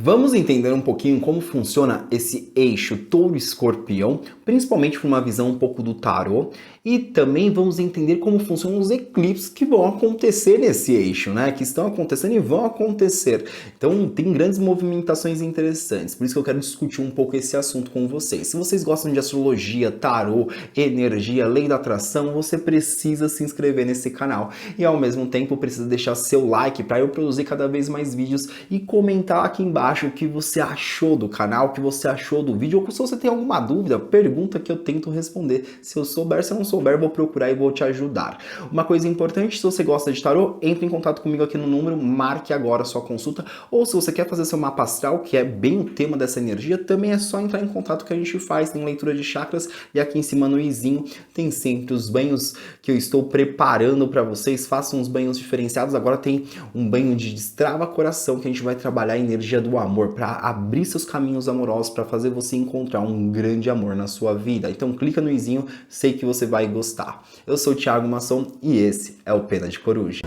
Vamos entender um pouquinho como funciona esse eixo touro-escorpião, principalmente por uma visão um pouco do tarô, e também vamos entender como funcionam os eclipses que vão acontecer nesse eixo, né? Que estão acontecendo e vão acontecer. Então tem grandes movimentações interessantes, por isso que eu quero discutir um pouco esse assunto com vocês. Se vocês gostam de astrologia, tarô, energia, lei da atração, você precisa se inscrever nesse canal e ao mesmo tempo precisa deixar seu like para eu produzir cada vez mais vídeos e comentar aqui embaixo o que você achou do canal, o que você achou do vídeo, ou se você tem alguma dúvida, pergunta que eu tento responder. Se eu souber, se eu não souber, vou procurar e vou te ajudar. Uma coisa importante, se você gosta de tarô, entre em contato comigo aqui no número, marque agora a sua consulta, ou se você quer fazer seu mapa astral, que é bem o tema dessa energia, também é só entrar em contato que a gente faz, tem leitura de chakras, e aqui em cima no izinho tem sempre os banhos que eu estou preparando para vocês, façam uns banhos diferenciados. Agora tem um banho de destrava coração, que a gente vai trabalhar a energia do amor, para abrir seus caminhos amorosos, para fazer você encontrar um grande amor na sua vida. Então clica no izinho, sei que você vai gostar. Eu sou o Thiago Masson e esse é o Pena de Coruja.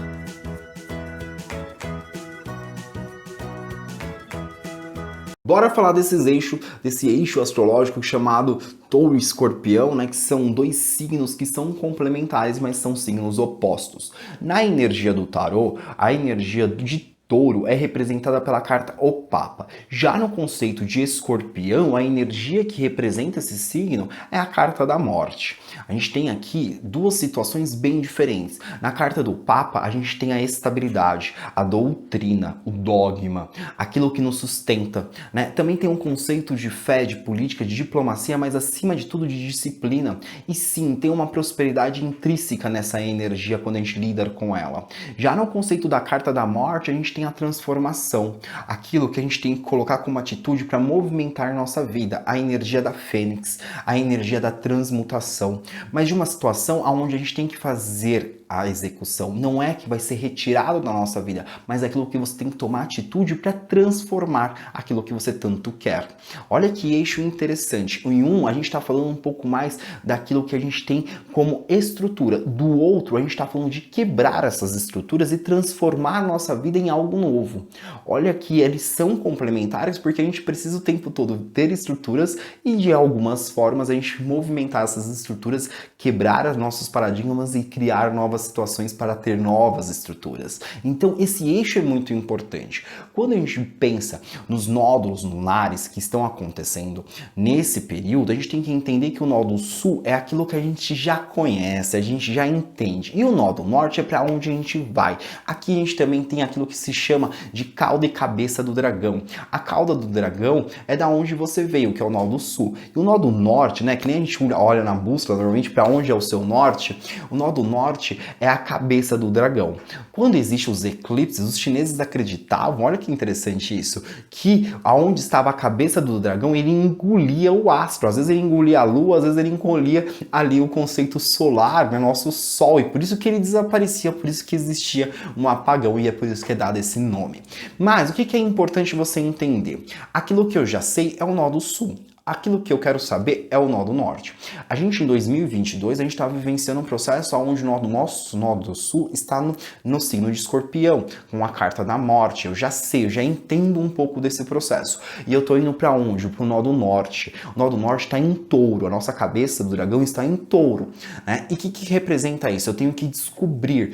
Bora falar desse eixo astrológico chamado Touro e Escorpião, né? Que são dois signos que são complementares, mas são signos opostos. Na energia do tarô, a energia de Touro é representada pela carta O Papa. Já no conceito de Escorpião, a energia que representa esse signo é a carta da morte. A gente tem aqui duas situações bem diferentes. Na carta do Papa, a gente tem a estabilidade, a doutrina, o dogma, aquilo que nos sustenta, né? Também tem um conceito de fé, de política, de diplomacia, mas acima de tudo de disciplina. E sim, tem uma prosperidade intrínseca nessa energia quando a gente lida com ela. Já no conceito da carta da morte, a gente tem a transformação, aquilo que a gente tem que colocar como atitude para movimentar nossa vida, a energia da fênix, a energia da transmutação, mas de uma situação onde a gente tem que fazer a execução, não é que vai ser retirado da nossa vida, mas é aquilo que você tem que tomar atitude para transformar aquilo que você tanto quer. Olha que eixo interessante. Em um, a gente está falando um pouco mais daquilo que a gente tem como estrutura, do outro, a gente está falando de quebrar essas estruturas e transformar a nossa vida em algo novo. Olha que eles são complementares porque a gente precisa o tempo todo ter estruturas e de algumas formas a gente movimentar essas estruturas, quebrar os nossos paradigmas e criar novas situações para ter novas estruturas. Então esse eixo é muito importante. Quando a gente pensa nos nódulos lunares que estão acontecendo nesse período, a gente tem que entender que o nódulo sul é aquilo que a gente já conhece, a gente já entende. E o nódulo norte é para onde a gente vai. Aqui a gente também tem aquilo que se chama de cauda e cabeça do dragão. A cauda do dragão é da onde você veio, que é o nódulo sul. E o nódulo norte, né, que nem a gente olha na bússola normalmente para onde é o seu norte, o nódulo norte é a cabeça do dragão. Quando existem os eclipses, os chineses acreditavam, olha que interessante isso, que aonde estava a cabeça do dragão, ele engolia o astro. Às vezes ele engolia a lua, às vezes ele engolia ali o conceito solar, né, nosso sol, e por isso que ele desaparecia, por isso que existia um apagão, e é por isso que é dado esse nome. Mas o que é importante você entender? Aquilo que eu já sei é o nódulo sul. Aquilo que eu quero saber é o nódulo norte. A gente em 2022, a gente está vivenciando um processo onde o nosso nódulo sul está no signo de Escorpião, com a carta da morte. Eu já sei, eu já entendo um pouco desse processo. E eu estou indo para onde? Para o nódulo norte. O nódulo norte está em touro, a nossa cabeça do dragão está em touro, né? E o que representa isso? Eu tenho que descobrir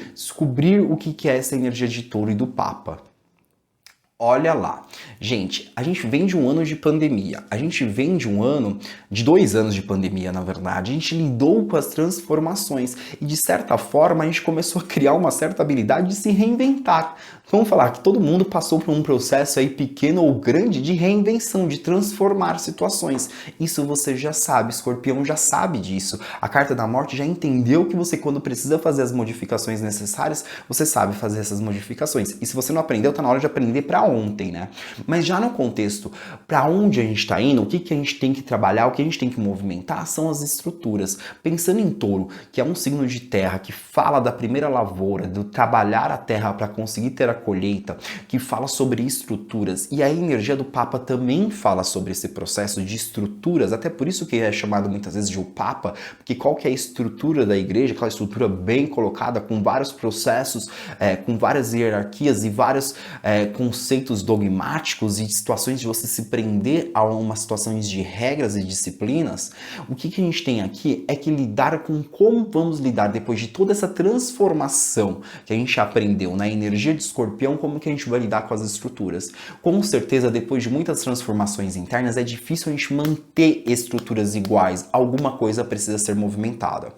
o que é essa energia de touro e do Papa. Olha lá, gente, a gente vem de um ano de pandemia, a gente vem de um ano, de 2 anos de pandemia, na verdade, a gente lidou com as transformações e de certa forma a gente começou a criar uma certa habilidade de se reinventar. Vamos falar que todo mundo passou por um processo aí pequeno ou grande de reinvenção, de transformar situações. Isso você já sabe, Escorpião já sabe disso. A carta da morte já entendeu que você, quando precisa fazer as modificações necessárias, você sabe fazer essas modificações. E se você não aprendeu, tá na hora de aprender para ontem, né? Mas já no contexto, para onde a gente está indo, o que a gente tem que trabalhar, o que a gente tem que movimentar são as estruturas. Pensando em touro, que é um signo de terra, que fala da primeira lavoura, do trabalhar a terra para conseguir ter a colheita, que fala sobre estruturas, e a energia do Papa também fala sobre esse processo de estruturas, até por isso que é chamado muitas vezes de o Papa, porque qual que é a estrutura da igreja, aquela estrutura bem colocada, com vários processos, com várias hierarquias e vários conceitos dogmáticos e situações de você se prender a umas situações de regras e disciplinas. O que a gente tem aqui é que lidar com como vamos lidar depois de toda essa transformação que a gente aprendeu na energia de Escorpião, como que a gente vai lidar com as estruturas. Com certeza, depois de muitas transformações internas, é difícil a gente manter estruturas iguais, alguma coisa precisa ser movimentada.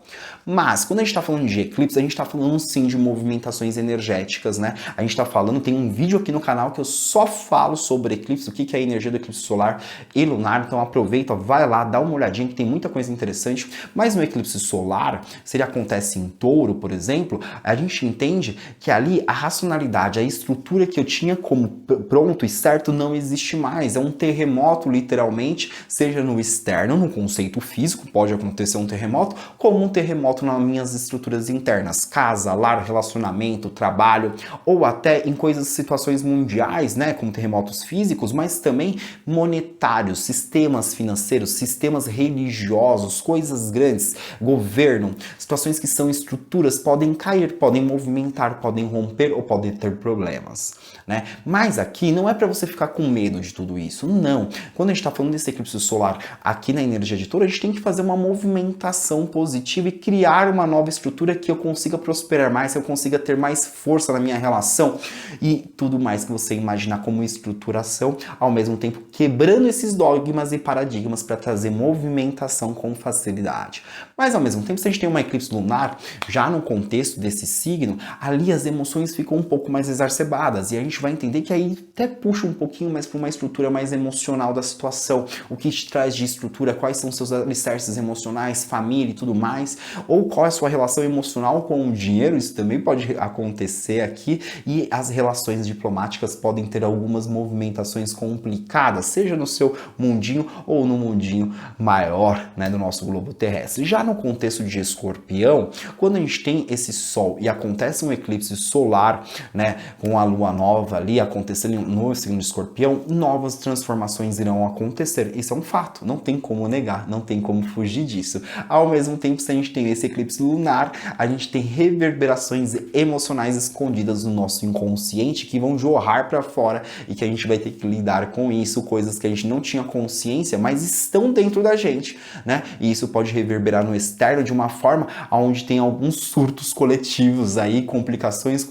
Mas, quando a gente está falando de eclipse, a gente está falando sim de movimentações energéticas, né? A gente está falando, tem um vídeo aqui no canal que eu só falo sobre eclipse, o que é a energia do eclipse solar e lunar, então aproveita, vai lá, dá uma olhadinha que tem muita coisa interessante. Mas no eclipse solar, se ele acontece em touro, por exemplo, a gente entende que ali a racionalidade, a estrutura que eu tinha como pronto e certo não existe mais. É um terremoto, literalmente, seja no externo, no conceito físico, pode acontecer um terremoto, como um terremoto nas minhas estruturas internas, casa, lar, relacionamento, trabalho, ou até em coisas, situações mundiais, né, como terremotos físicos, mas também monetários, sistemas financeiros, sistemas religiosos, coisas grandes, governo, situações que são estruturas, podem cair, podem movimentar, podem romper ou podem ter problemas, né? Mas aqui não é para você ficar com medo de tudo isso, não. Quando a gente está falando desse eclipse solar aqui na energia de touro, a gente tem que fazer uma movimentação positiva e criar uma nova estrutura que eu consiga prosperar mais, que eu consiga ter mais força na minha relação e tudo mais que você imaginar como estruturação, ao mesmo tempo quebrando esses dogmas e paradigmas para trazer movimentação com facilidade. Mas ao mesmo tempo, se a gente tem uma eclipse lunar, já no contexto desse signo, ali as emoções ficam um pouco mais exacerbadas e a gente vai entender que aí até puxa um pouquinho mais para uma estrutura mais emocional da situação, o que te traz de estrutura, quais são seus alicerces emocionais, família e tudo mais, ou qual é a sua relação emocional com o dinheiro, isso também pode acontecer aqui, e as relações diplomáticas podem ter algumas movimentações complicadas, seja no seu mundinho ou no mundinho maior, né, do nosso globo terrestre. Já no contexto de Escorpião, quando a gente tem esse Sol e acontece um eclipse solar, né, com a Lua nova ali acontecendo no signo de Escorpião, novas transformações irão acontecer. Isso é um fato, não tem como negar, não tem como fugir disso. Ao mesmo tempo, se a gente tem esse eclipse lunar, a gente tem reverberações emocionais escondidas no nosso inconsciente que vão jorrar para fora e que a gente vai ter que lidar com isso, coisas que a gente não tinha consciência, mas estão dentro da gente, né? E isso pode reverberar no externo de uma forma onde tem alguns surtos coletivos aí, complicações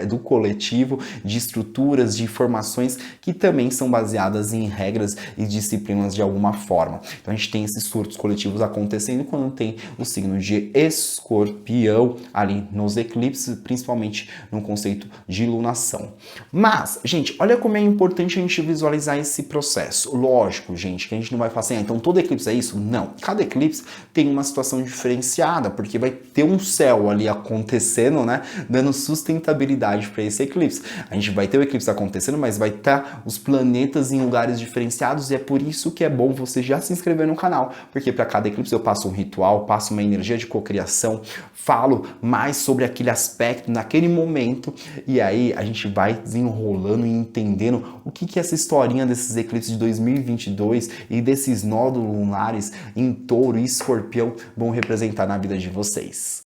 do coletivo, de estruturas, de informações que também são baseadas em regras e disciplinas de alguma forma. Então a gente tem esses surtos coletivos acontecendo quando tem o signo de Escorpião ali nos eclipses, principalmente no conceito de lunação. Mas, gente, olha como é importante a gente visualizar esse processo. Lógico, gente, que a gente não vai falar assim, então todo eclipse é isso? Não. Cada eclipse tem uma situação diferenciada, porque vai ter um céu ali acontecendo, né, dando sustentabilidade para esse eclipse. A gente vai ter o eclipse acontecendo, mas vai estar os planetas em lugares diferenciados e é por isso que é bom você já se inscrever no canal, porque para cada eclipse eu passo um ritual, passo uma energia de cocriação, falo mais sobre aquele aspecto naquele momento e aí a gente vai desenrolando e entendendo o que é essa historinha desses eclipses de 2022 e desses nódulos lunares em Touro e Escorpião vão representar na vida de vocês.